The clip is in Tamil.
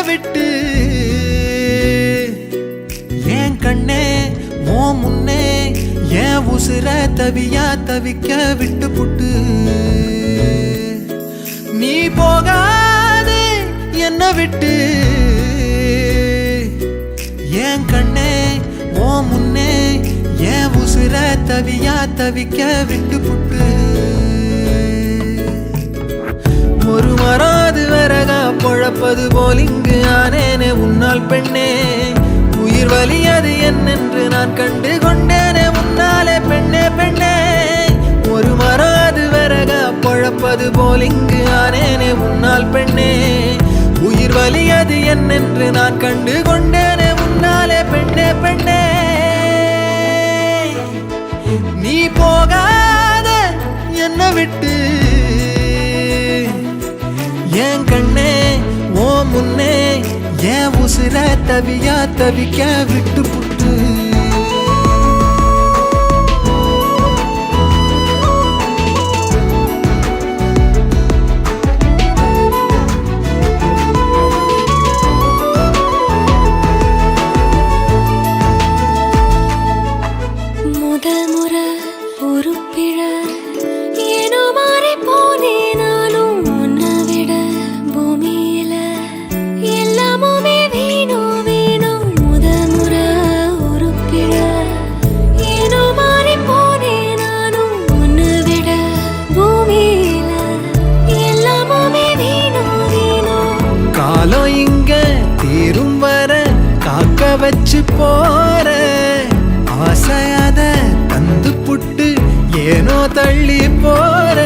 விட்டு ஏன் கண்ணே ஓ முன்னே ஏன் உசுர தவியா தவிக்க விட்டு புட்டு நீ போகாதே என்ன விட்டு ஏன் கண்ணே ஓ முன்னே ஏன் உசுர தவியா தவிக்க விட்டு புட்டு ஒரு மராது வரகா பொழப்பது போல் இங்கு ஆனேனே உன்னால் பெண்ணே உயிர் வலியது என்னென்று நான் கண்டு கொண்டேனே முன்னாலே பெண்ணே பெண்ணே ஒரு மராது வரகா பொழப்பது போல் இங்கு ஆனேனே உன்னால் பெண்ணே உயிர் வலியது என்னென்று நான் கண்டு கொண்டேனே முன்னாலே பெண்ணே பெண்ணே நீ போகாத என்ன விட்டு ஏன் கண்ணே ஓ முன்னே ஏன் உசுர தவியா தவிக்க விட்டு புட்டு முதல் முறை ஒரு பிழ ஏனோ மாறி போனே நானும் உன்னை விட பூமியில எல்லாமுமே வேணும் வேணும் முதல் முறை ஒரு பிழ ஏனோ மாறி போனே நானும் உன்னை விட பூமியில எல்லாமுமே வேணும் வேணும் காலம் இங்க தீரும் வர காக்க வச்சு போற ஆசையாத தந்து புட்டு ஏனோ தள்ளி போற